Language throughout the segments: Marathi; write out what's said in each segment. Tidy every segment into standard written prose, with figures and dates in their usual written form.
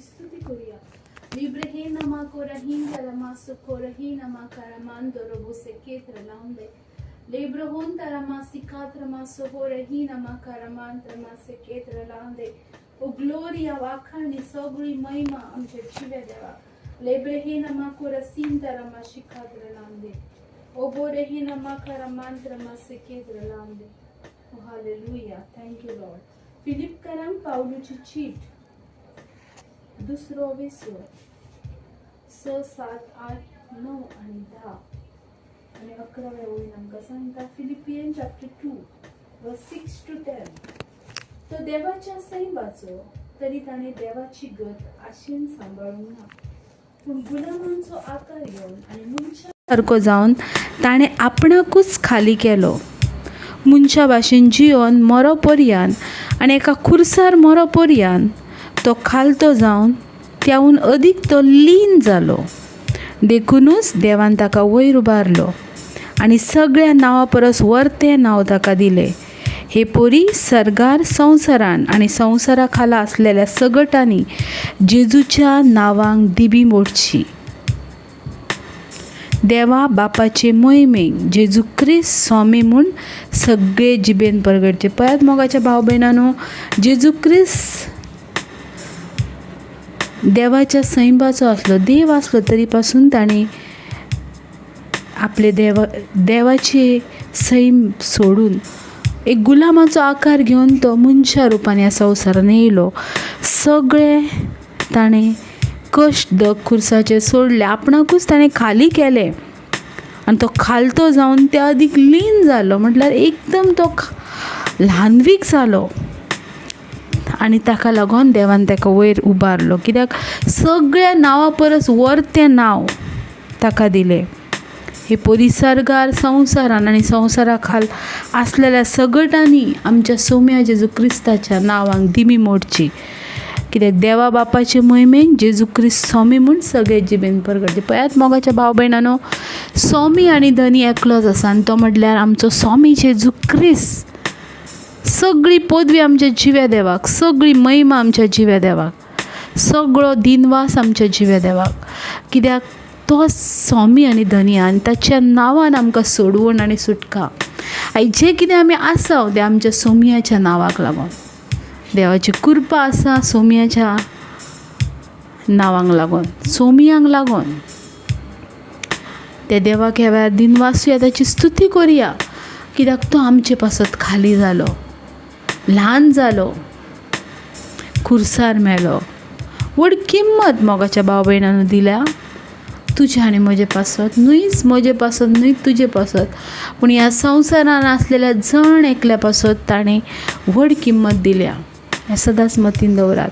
स्तुती करूया. लिब्रहे नमा कोरहीन तरमा सुकोरही नमा करामान दरोबो सेकेत्र लांदे लेब्रहोन तरमा सिकात्रमा सोहोरही नमा करामान तरमा सेकेत्र लांदे. ओ ग्लोरिया वाखाणी सगळी महिमा आमच्या जिव्या देवा. लेब्रहे नमा कोरसीन तरमा शिकात्र लांदे ओ बोरही नमा करामान तरमा सेकेत्र लांदे. O hallelujah. Thank you Lord. फिलिपकरांक पावलूची चीट दुसरो विसो 6, 7, 8, 9 आणि 10 आणि 11व्या ओळीन आमकां सांगता. Philippian chapter 2 verse 6 to 10. तो देवाच्या सैमाचो तरी ताणे देवाची गत आशेन सांभाळूंक ना, पूण गुलामांचो आकार घेवन आनी मनशा सारको जावन ताणें आपणाकूच खाली केलो. मनशा भाशेन जियोन मरो पर्यान आनी एका खुर्सार मरो पर्यान तो खालतो जावन त्याहून अदीक तो लीन जालो. देखूनच देवान ताका वयर उबारलो आनी सगळ्या नांवा परस वर्तें नांव ताका दिलें. हे पोरी सर्गार संवसारान आनी संवसारा खाला आसलेल्या सगटांनी जेजूच्या नांवांक दिबी मोडची. देवा बापाचे मोहिमेक जेजू क्रिस्त स्वामी म्हूण सगळे जिबेन परगडचे. पळयात मोगाच्या भाव भयणांनो, जेजू क्रिस्त देवाच्या सैमाचो आसलो, देव आसलो, तरी पासून ताणें आपले देवाचे सैम सोडून एक गुलामाचो आकार घेवन तो मनशा रुपान ह्या संवसारान येयलो. सगळे ताणें कश्ट खुर्साचे सोडले, आपणाकूच ताणें खाली केले आनी तो खालतो जावन त्या अदीक लीन जालो. म्हटल्यार एकदम तो ल्हानवीक जालो आनी ताका लागून देवान ताका वयर उबारलो. कित्याक सगळ्या नांवा परस वर्तें नांव ताका दिलें. हे पोरी सर्गार संवसारान आनी संवसारा खाल आसलेल्या सगटांनी आमच्या सोम्या जेजू क्रिस्ताच्या नांवांक दिमी मोडची. कित्याक देवा बापाचे मोहिमेक जेजू क्रिस्त स्वामी म्हूण सगळे जिबेन परगडचे. पळयात मोगाच्या भाव भयणांनो, स्वामी आनी धनी एकलोच आसा आनी तो म्हटल्यार आमचो स्वामी जेजू क्रिस्त. सगळी पदवी आमच्या जिव्या देवाक, सगळी महिमा आमच्या जिव्या देवाक, सगळो दिनवास आमच्या जिव्या देवाक. कित्याक तो स्वामी आनी धनी आनी ताच्या नांवान आमकां सोडवण आनी सुटका. जे कितें आमी आसा तें आमच्या सोमयाच्या नांवाक लागून. देवाची कृपा आसा सोमयाच्या नांवांक लागून, सोमयांक लागून. त्या देवाक ह्या वेळार दिनवासूया, ताची स्तुती करुया. कित्याक तो आमचे पासत खाली जालो, ल्हान जालो, खुर्सार मेलो. व्हड किंमत मोगाच्या भाव भयणांनो दिल्या तुजे आनी म्हजे पासत. न्हूच म्हजे पासत, न्हूच तुजे पासत, पूण ह्या संवसारान आसलेल्या जण एकल्या पासत ताणें व्हड किंमत दिल्या. हें सदांच मतीन दवरात.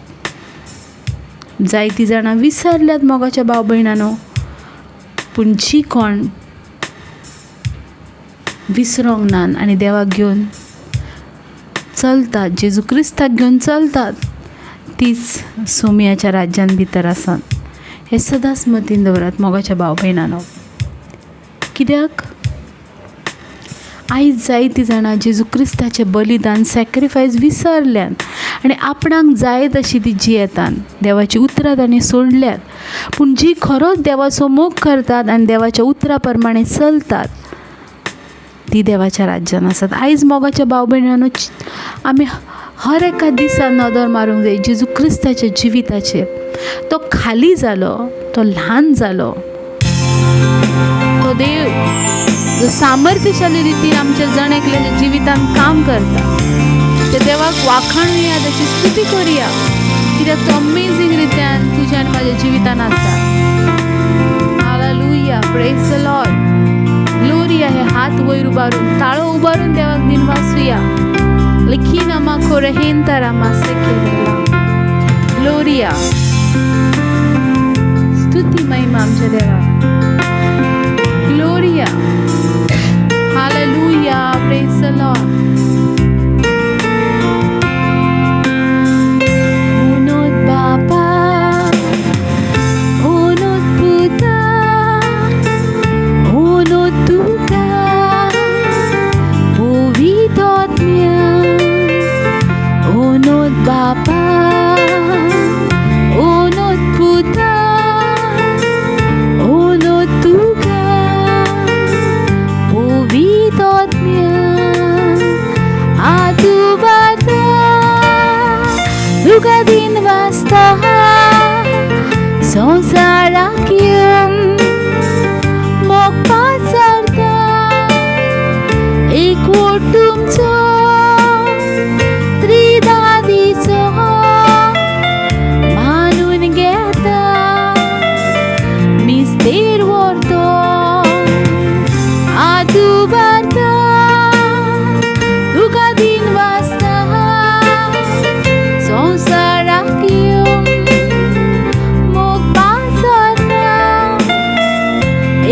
जायतीं जाणां विसरल्यात मोगाच्या भाव भयणांनो, पूण जी कोण विसरोंक नान आनी देवाक घेवन चलतात, जेजू क्रिस्ताक घेवन चलतात, तीच सोमयाच्या राज्यान भितर आसात. हे सदांच मतीन दवरात मोगाच्या भाव भयणांनो. कित्याक आयज जायतीं जाणां जेजू क्रिस्ताचें बलिदान सॅक्रिफायस विसरल्यात आनी आपणाक जाय तशी ती जियेतात. देवाची उतरां ताणें सोडल्यात, पूण जी खरोच देवाचो मोग करतात आनी देवाच्या उतरां प्रमाणे चलतात ती देवाच्या राज्यान आसात. आयज मोगाच्या भाव भयणांनो, आमी हर एका दिसान नदर मारूंक जाय जेजू क्रिस्ताच्या जिविताचेर. तो खाली जालो, तो ल्हान जालो, तो देव जो सामर्थ्यशाली रितीन आमच्या जण एकल्याच्या जिवितान काम करता. त्या देवाक वाखाणुया, ताची स्तुती करुया. कित्याक तो अमेझींग रित्यान तुज्या आनी म्हाज्या जिवितान आसा. Hallelujah. Praise the Lord. Gloria. हे हात वयर उबारून, ताळो उबारून देवाक दिनवासूया. लिखीना मा खोरहेन तारामा सेकेला. ग्लोरिया. स्तुती महिमा आमच्या देवाक. Gloria. Hallelujah. Praise the Lord. उनोत बापा, उनोत पुता, उनोत तुका, पवित्रात्म्या. उनोत बापा, संवसाराक येवन मोगपाक सरता एकवटुमचो त्रिदादीचो मानून घेता मिस्तेर व्हरतो आदू भारता तुका दिन वाचता संवसाराक येवन मोगपाक सरता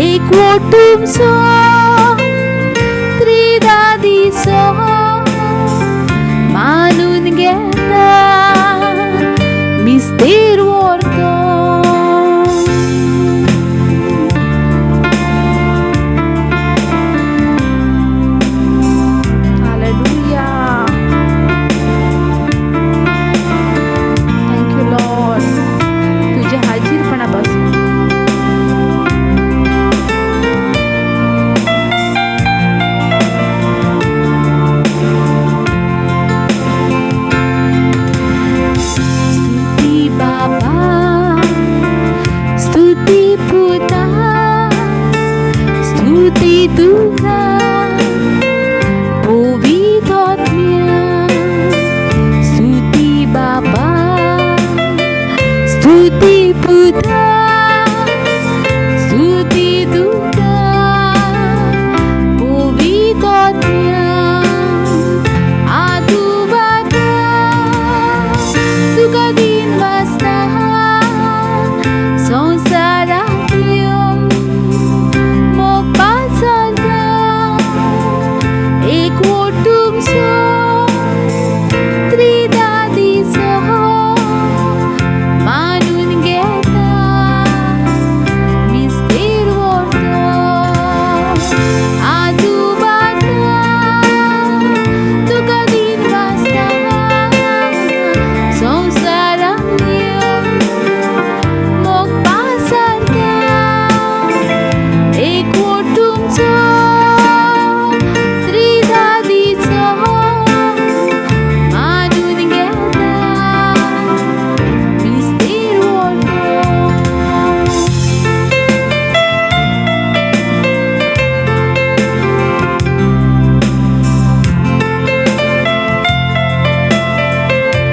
एकवटुमचो त्रिदादीचो मानून घेता मिस्तेर व्हरतो. Hallelujah. Thank you Lord. तुझ्या हाजीरपणापासून स्तुती बाबा, स्तुती पुता, स्तुती तुका पवित्र आत्म्या. स्तुती बाबा, स्तुती पुता, स्तुती तुका पवित्र आत्म्या. आदू भारता तुका दिन वाचता संवसाराक येवन मोगपाक सरता एकवटुमचो त्रिदादीचो मानून घेता मिस्तेर व्हरतो आदू भारता तुका दिन वाचता संवसाराक येवन मोगपाक सरता एकवटुमचो त्रिदादीचो मानून घेता मिस्तेर व्हरतो.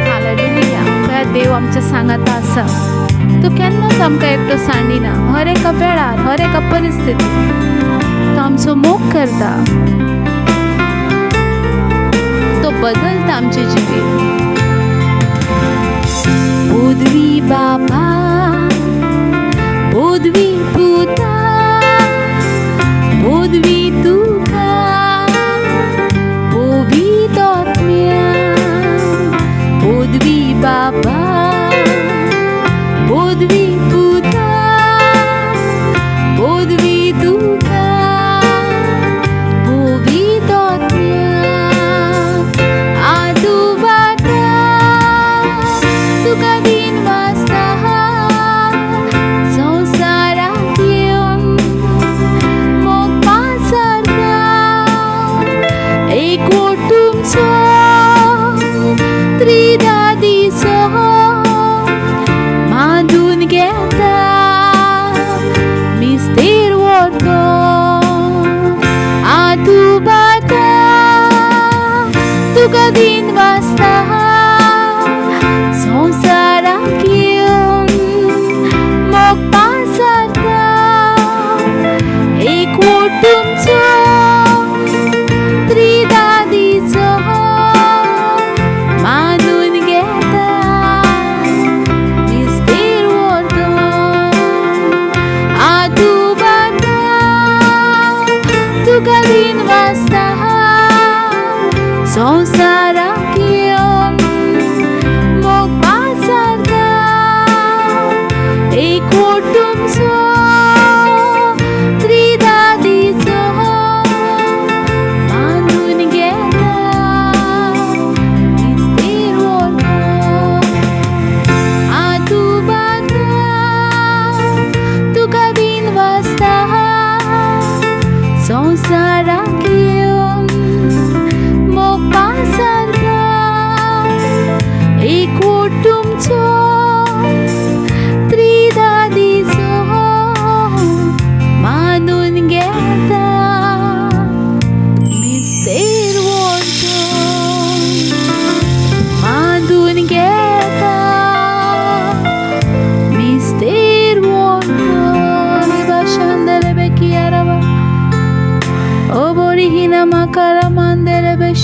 हालेलुया. खंय देव आमच्या सांगाता आसा. तो केन्नाच आमकां एकटो सांडिना. हर एका वेळार हर एका परिस्थितीत तो आमचो मोग करता. तो बदलता आमचे जिवीत. पदवी बाबा, पदवी पुता, पदवी तुका पवित्र आत्म्या. पदवी बाबा, पदवी पुता, पदवी तुका पवित्र आत्म्या. आदू भारता तुका दिन वाचता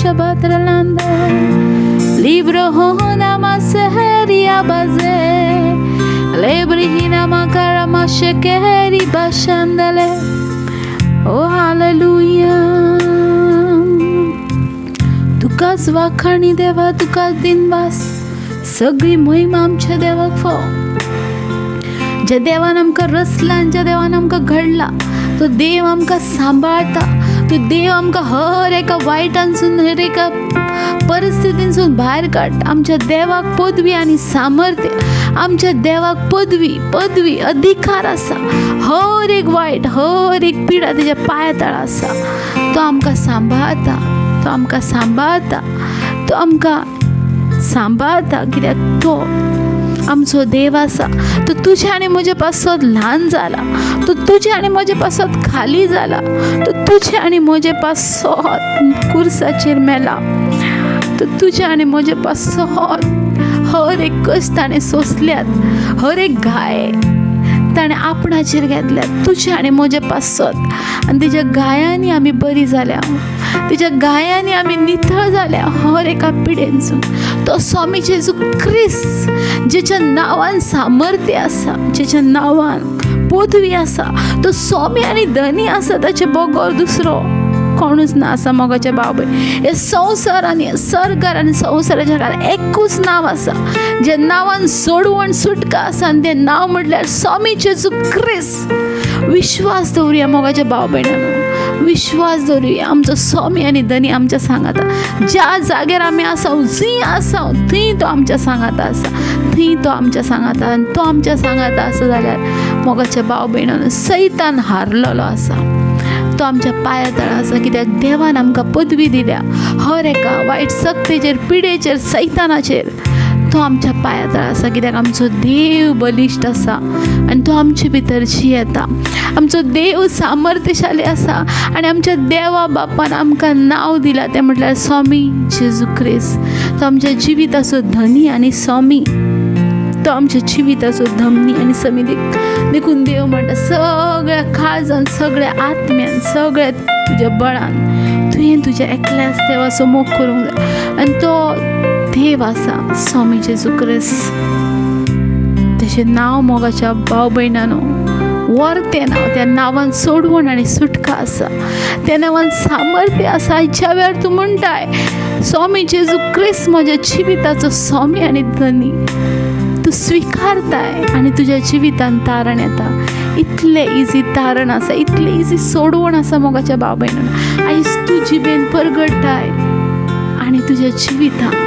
shabatralanda libro hona maseria baze lebrihina makara mashekeri bashandale. Oh hallelujah. तुकाच वाखाणी देवा, तुकाच दिनवास, सगळी महिमा आमच्या देवाक फावो. ज्या देवान आमकां रचला, ज्या देवान आमकां घडला, तो देव आमकां सांबाळटा. तो देव आमकां हर एका वायटांसून, हर एका परिस्थितींसून भायर काडटा. आमच्या देवाक पदवी आनी सामर्थ्य, आमच्या देवाक पदवी अधिकार आसा. हर एक वायट, हर एक पिडा तेज्या पांया तळा आसा. तो आमकां सांबाळटा, तो आमकां सांबाळटा, तो आमकां सांबाळटा. कित्याक तो आमचो देव आसा. तो तुजे आनी म्हजे पासत ल्हान जाला, तो तुजे आनी म्हजे पासत खाली जाला, तो तुजे आनी म्हजे पासत कुर्साचेर मेला, तो तुजे आनी म्हजे पासत हर एक कश्ट ताणें सोंसल्यात, हर एक घाय ताणें आपणाचेर घेतल्यात तुजे आनी म्हजे पासत. आनी तेज्या गायांनी आमी बरी जाल्या, तेज्या गायांनी आमी नितळ जाल्या हर एका पिडेनसून. तो स्वामी जेजू ख्रिस्त, जेच्या नांवान सामर्थ्य आसा, जेच्या नांवान पदवी आसा, तो स्वामी आनी धनी आसा. ताचे बगर दुसरो कोणूच ना आसा मोगाचे भाव भयण. हे संवसारान, हे सरकार आनी संवसाराच्या खाला एकूच नांव आसा, जे नांवान सोडवण सुटका आसा, आनी तें नांव म्हटल्यार स्वामी जेजू ख्रिस्त. विश्वास दवरुया मोगाचे भाव भयणांनो, विश्वास दवरुया. आमचो स्वामी आनी धनी आमच्या सांगाता. ज्या जाग्यार आमी आसाव, जंय आसाव, थंय तो आमच्या सांगाता आसा, थंय तो आमच्या सांगाता. आनी तो आमच्या सांगाता आसा जाल्यार मोगाचे भाव भयणांनो, सैतान हारलेलो आसा. तो आमच्या पांया तळा आसा. कित्याक देवान आमकां पदवी दिल्या हर एका वायट सक्तेचेर, पिडेचेर, सैतानाचेर. तो आमच्या पांया तळा आसा. कित्याक आमचो देव बलिश्ट आसा आनी तो आमचे भितर जियेता. आमचो देव सामर्थ्यशाली आसा आनी आमच्या देवा बापान आमकां नांव दिलां तें म्हटल्यार स्वामी जेजू ख्रिस्त. तो आमच्या जिविताचो धनी आनी स्वामी. तो आमच्या जिविताचो धनी आनी स्वामी. देखून देव म्हणटा सगळ्या काळजान, सगळ्या आत्म्यान, सगळ्या तुज्या बळान तुवें तुज्या एकल्याच देवाचो मोग करूंक जाय. आनी तो देव आसा स्वामी जेजू ख्रिस्त. तेजें नांव मोगाच्या भाव भयणांनो व्हरतें नांव. त्या नांवान सोडवण आनी सुटका आसा, त्या नांवान सामर्थ्य आसा. ज्या वेळार तूं म्हणटाय स्वामी जेजू ख्रिस्त म्हज्या जिविताचो स्वामी आनी धनी, तूं स्विकारताय आनी तुज्या जिवितान तारण येता. इतलें इजी तारण आसा, इतलें इजी सोडवण आसा मोगाच्या भाव भयणांनो. आयज तूं जिबेन परगडटाय आनी तुज्या जिवितान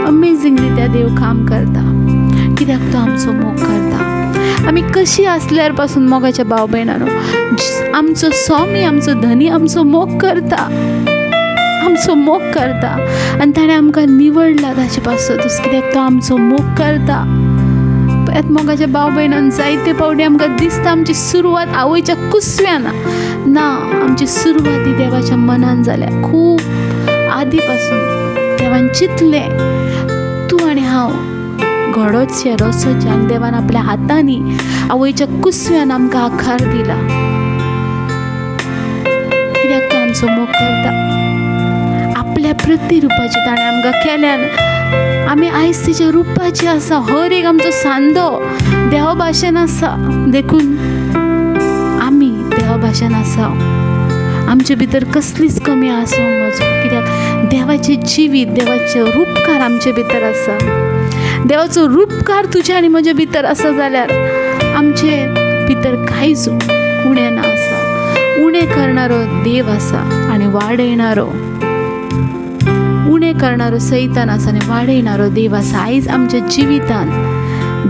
अमेझींग रित्या देव काम करता. कित्याक तो आमचो मोग करता. आमी कशी आसल्यार पासून मोगाच्या भाव भयणांनो, आमचो स्वामी, आमचो धनी आमचो मोग करता, आमचो मोग करता. आनी ताणें आमकां निवडला ताचे पासून. कित्याक तो आमचो मोग करता. पळयात मोगाच्या भाव भयणांनो, जायते फावटी आमकां दिसता आमची सुरवात आवयच्या कुसव्यान ना, आमची सुरवात ही देवाच्या मनान जाल्या. खूब आदी पासून देवान चिंतलें तूं आनी हांव घडोवचे, रचोचे. आनी देवान आपल्या हातांनी आवयच्या कुसव्यान आमकां आकार दिला. कित्याक तो आमचो मोग करता. आपल्या प्रतिरुपाची ताणें आमकां केल्यान आमी आयज तिच्या रुपाची आसा. हर एक आमचो सांदो देवा भाशेन आसा. देखून आमी देवा भाशेन आसा. आमचे भितर कसलीच कमी आसूंक नजो. कित्याक देवाचे जिवीत, देवाचे रूपकार आमचे भितर आसा. देवाचो रूपकार तुज्या आनी म्हज्या भितर आसा जाल्यार आमचे भितर कांयच उणें ना आसा. उणें करणारो देव आसा आनी वाडयणारो, उणें करणारो सैतान आसा आनी वाडयणारो देव आसा. आयज आमच्या जिवितान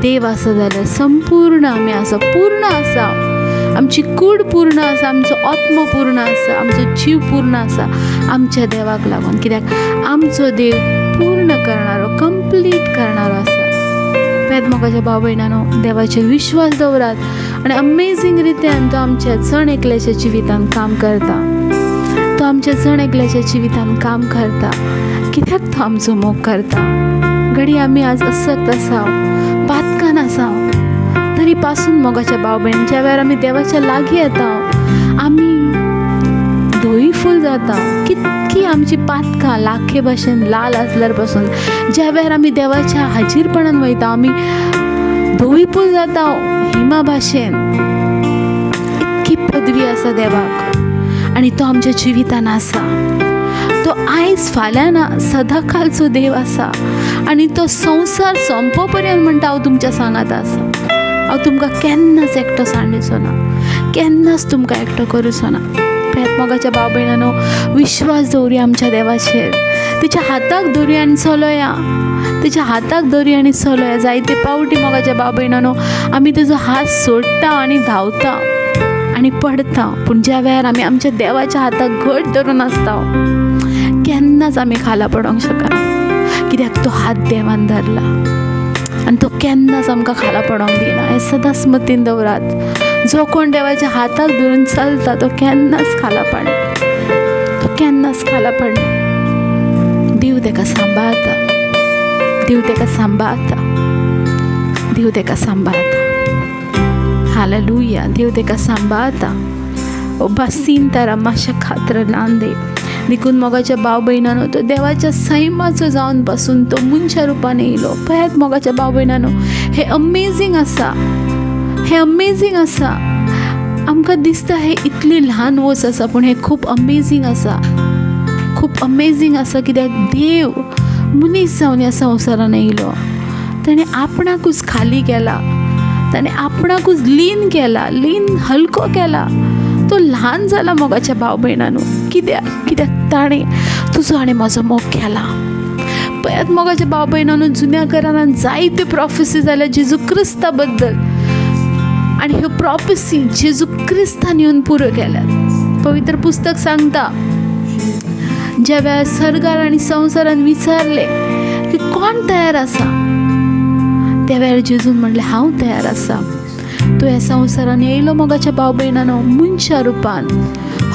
देव आसा जाल्यार संपूर्ण आमी आसा, पूर्ण आसा. आमची कूड पूर्ण आसा, आमचो आत्मो पूर्ण आसा, आमचो जीव पूर्ण आसा आमच्या देवाक लागून. कित्याक आमचो देव पूर्ण करणारो, कंप्लीट करणारो आसा. पेद मोगाच्या भाव भयणांनो, देवाचेर विश्वास दवरात आनी अमेझींग रित्यान तो आमच्या जण एकल्याच्या जिवितान काम करता. तो आमच्या जण एकल्याच्या जिवितान काम करता. कित्याक तो आमचो मोग करता. घडी आमी आज असक्त आसाव, पातकान आसाव, तरी पासून मोगाच्या भाव भयण ज्या वेळार आमी देवाच्या लागीं येता आमी धोई धुईफूल जाता, कितकी आमची पातकां लाखे भाशेन लाल आसल्यार पासून ज्या वेळार आमी देवाच्या हाजीरपणान वयता आमी धुईफूल जाता हिमा भाशेन. इतकी पदवी आसा देवाक आनी तो आमच्या जिवितान आसा. तो आयज फाल्यां ना, सदांकालचो देव आसा आनी तो संवसार सोंपो पर्यंत म्हणटा हांव तुमच्या सांगात आसा. हांव तुमकां केन्नाच एकटो सांडचो ना, केन्नाच तुमकां एकटो करूचो ना. मोगाच्या भाव भयणांनो, विश्वास दवरुया आमच्या देवाचेर. तिच्या हाताक धरुया आनी चलोया, तिच्या हाताक धरुया आनी चलोया. जायते पावटी मोगाच्या भाव भयणांनो आमी तेजो हात सोडटा आनी धांवता आनी पडता, पूण ज्या वेळार आमी आमच्या देवाच्या हाताक घट धरून आसता केन्नाच आमी खाला पडोंक शकना, कित्याक तो हात देवान धरला आनी तो केन्नाच आमकां खाला पडोंक दिना. हें सदांच मतीन दवरात. जो कोण देवाच्या हाताक धरून चलता तो केन्नाच खाला पडना, तो केन्नाच खाला पडना. देव तेका सांबाळता, देव तेका सांबाळता, देव तेका सांबाळता. हालेलुया. देव तेका सांबाळता. ಒಬ್ಬ सींतार मातशा खात्र लांदे देखून मोगाच्या भाव भयणांनो तो देवाच्या सैमाचो जावन बसून तो मनशा रुपान येयलो. पळयात मोगाच्या भाव भयणांनो, हे अमेझींग आसा, हे अमेझींग आसा. आमकां दिसता हे इतली ल्हान वस्त आसा, पूण हे खूब अमेझींग आसा, खूब अमेझींग आसा. कित्याक देव मनीस जावन ह्या संवसारान येयलो. ताणें आपणाकूच खाली केला, ताणें आपणाकूच लीन केला, लीन हलको केला. तो ल्हान जाला मोगाच्या भाव भयणांनो. कित्याक कित्याक ताणें तुजो आनी म्हजो मोग केला. पळयात मोगाच्या भाव भयणांनो, जुन्या करारान जायत्यो प्रॉफेसी जाल्या जेजू क्रिस्ता बद्दल आनी ह्यो प्रॉफेसी जेजू क्रिस्तान येवन पुरो केल्यात. पवित्र पुस्तक सांगता ज्या वेळार सर्गार आनी संवसारान विचारले की कोण तयार आसा, त्या वेळार जेजून म्हणलें हांव तयार आसा. तो ह्या संवसारान येयलो मोगाच्या भाव भयणांनो मनशा रुपान.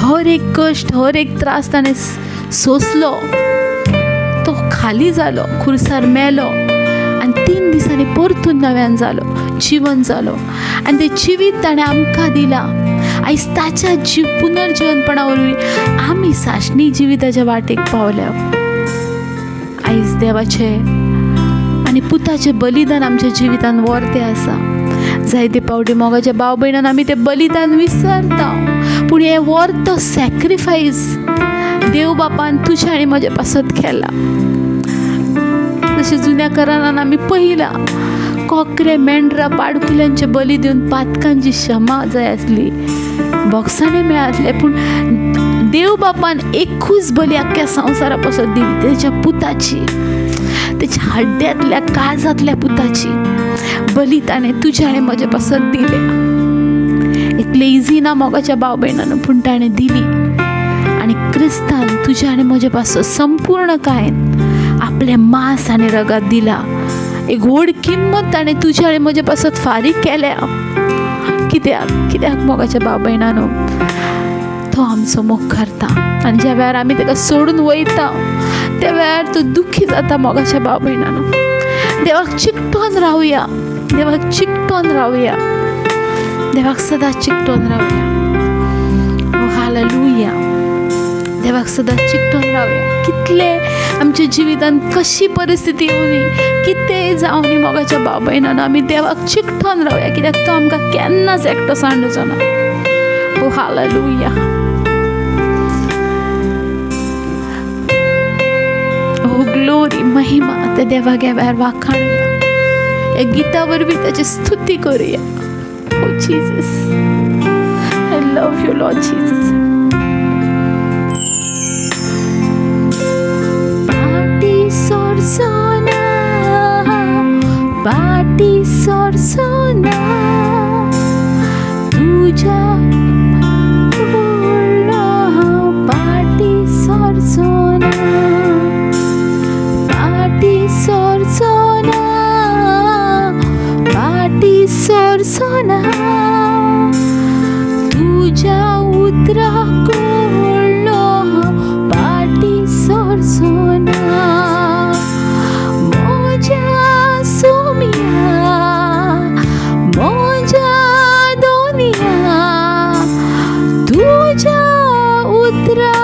हर एक कश्ट, हर एक त्रास ताणें सोंसलो. तो खाली जालो, खुर्सार मेलो आनी 3 दिसांनी परतून नव्यान जालो, जिवन जालो आनी तें जिवीत ताणें आमकां दिलां. आयज ताच्या पुनर्जीवनपणा वरवीं आमी साशणी जिविताच्या वाटेक पावल्या. आयज देवाचें आनी पुताचें बलिदान आमच्या जिवितान वर्तें आसा. जायते पावटी मोगाच्या भाव भयणान आमी तें बलिदान विसरता, पूण हें वर्थ सॅक्रिफायस देव बापान तुज्या आनी म्हज्या पासत केला. जशें जुन्या करारान आमी पळयलां, कोकरे, मेंढरां, पाडकुल्यांचे बली दिवन पातकांची क्षमा जाय आसली, बोक्सांनी मेळातले, पूण देव बापान एकूच बली आख्ख्या संवसारा पासत दिली, तेच्या पुताची, तेच्या हड्ड्यांतल्या काळजांतल्या पुताची बली ताणें तुज्या आनी म्हज्या पासत दिले. इतलें इजी ना मोगाच्या भाव भयणांनो, पूण ताणें दिली आनी क्रिस्तान तुज्या आनी म्हज्या पासत संपूर्ण कायेन आपलें मांस आनी रगत दिला. एक व्हड किंमत ताणें तुज्या आनी म्हज्या पासत फारीक केल्या. कित्याक मोगाच्या भाव भयणांनो, तो आमचो मोग करता आनी ज्या वेळार आमी ताका सोडून वयता त्या वेळार तो दुखी जाता. मोगाच्या भाव भयणांनो, देवाक चिकटोन रावया, देवाक चिकटोन रावया, देवाक सदांच चिकटोन रावया. ओ हालेलुया. देवाक सदांच चिकटोन रावया. कितले आमच्या जिवितान कशी परिस्थिती येवनी, कितेंय जावं न्ही मोगाच्या भाव भयणांनो, आमी देवाक चिकटोन रावया, कित्याक तो आमकां केन्नाच एकटो सांडचो ना. ओ हालेलुया. ओ ग्लोरी, महिमा त्या देवाच्या वेळार वाखाणुया. या गिता वरवीं ताची स्तुती करुया. O Jesus, I love you Lord Jesus. पाटी सोरसोना, पाटी सोरसोना तुझ्या पाटी सोरसोना, पाटी सोरसोना, पाटी सोरसोना तुझ्या उतरा कोळो पाटी सोरसोना. मोज्या सोमिया, मोज्या दोनिया तुझ्या उतरा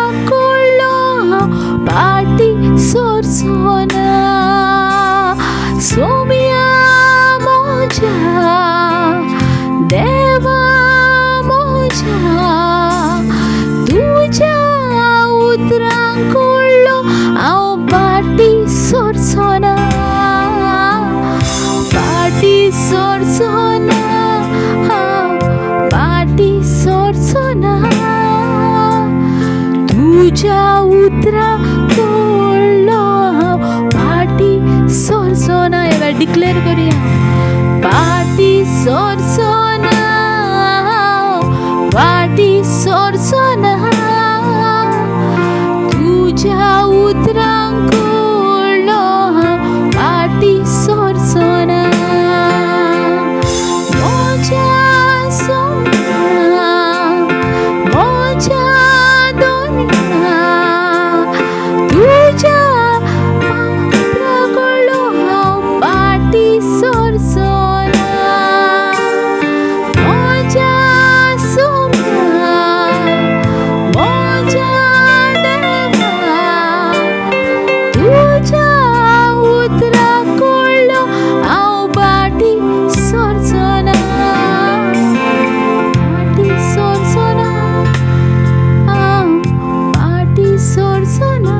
तुझ्या उतरा कोळलो हांव फाटी सोरसोना. हे वेळ डिक्लेअर करूया. फाटी सोरसोना, फाटी सोरसोना. तुझ्या उतरांक कोळलो हांव फाटी सोरसोना. मोज्या सोम्या, मोज्या दोनया, तुझ्या उतरांक कोळलो हांव फाटी सोरसोना. मोज्या सोम्या, मोज्या तुझ्या उतरा कोळलो हांव फाटी सोरसोना. फाटी सोरसोना, फाटी सोरसोना.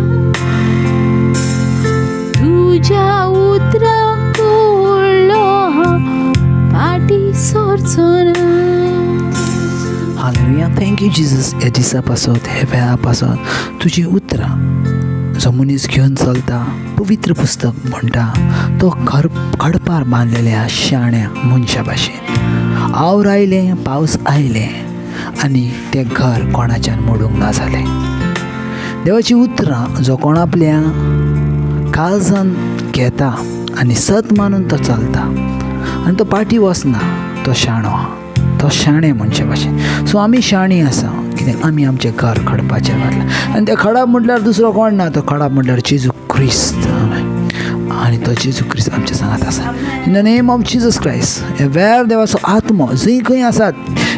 तुझ्या उतरा कोळलो हांव फाटी सोरसोना. हालेलुया. Thank you Jesus. ह्या दिसा पासून ह्या वेळा पासून तुजी उतरां जो मनीस घेवन चलता, पवित्र पुस्तक म्हणटा तो खडपार बांदलेल्या शाण्या मनशा भाशेन. आवड आयलें, पावस आयलें आनी तें घर कोणाच्यान मोडूंक ना जालें. देवाची उतरां जो कोण आपल्या काळजान घेता आनी सत मानून तो चलता आनी तो पाटी वचना, तो शाणो, तो शाणे मनशा भाशेन. सो आमी शाणीं आसा कित्याक आमी आमचें घर खडपाचेर घातलें आनी तें खडप म्हटल्यार दुसरो कोण ना, तो खडप म्हटल्यार जेजू क्रिस्त. आनी तो जेजू क्रिस्त आमच्या सांगात आसा. In the name of Jesus Christ हे वेळ देवाचो आत्मो जंय खंय आसात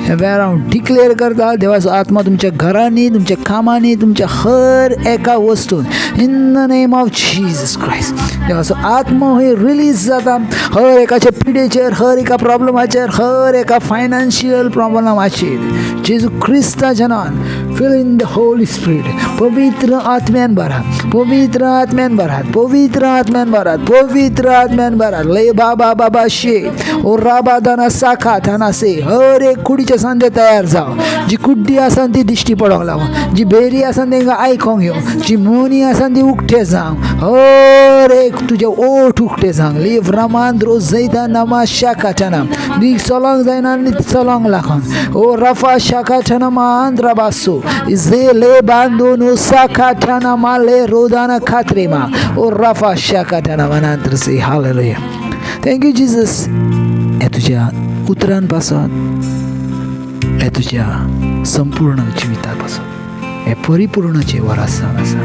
हे वेळ हांव डिक्लेअर करता. देवाचो आत्मा तुमच्या घरांनी, तुमच्या कामांनी, तुमच्या हर एका वस्तून in the name of Jesus Christ देवाचो आत्मो हय रिलीज जाता. हर एकाच्या पिडेचेर, हर एका प्रॉब्लमाचेर, हर एका फायनान्शियल प्रॉब्लमाचेर जेजू क्रिस्ताच्या नांवान fill in the holy spirit. पवित्र आत्म्यान भरात, पवित्र आत्म्यान भरात, पवित्र आत्म्यान भरात, पवित्र आत्म्यान भरात. ले बाबा बाबा शे ओ राबा दाना साखा थाना से. हर एक कुडीचे सांदे तयार जाव. जी कुड्डी आसा ती दिश्टी पडोंक लाव, जी बेरी आसा तांकां आयकोंक येवं, जी मोनी आसा ती उक्ते जावं. हर एक तुजे ओठ उक्ते जावंक. लीव रामान रोज जैता नामा शाखा ठना नी चलोंक जायना आनी चलोंक लागोन. ओ रफा शाखा ठना मांद्रा बासो जे ले बांदून साखा ठना माले रोदाना खात्रेमा. ओ रफा शाखा ठना मनांतर से. हालेलुया. Thank you Jesus. हे तुज्या उतरां पासून, हे तुज्या संपूर्ण जिविता पासून हे परिपूर्णचे वरासण आसा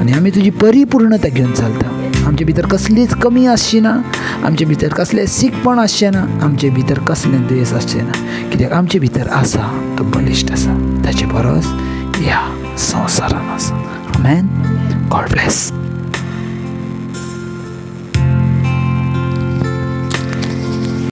आनी आमी तुजी परिपूर्णता घेवन चलता. आमचे भितर कसलीच कमी आसची ना, आमचे भितर कसलें सीकपण आसचें ना, आमचे भितर कसलें दुयेंस आसचें ना. कित्याक आमचे भितर आसा तो बलिश्ट आसा. ताचे परस ह्या संवसारान आसा. आमेन. God bless.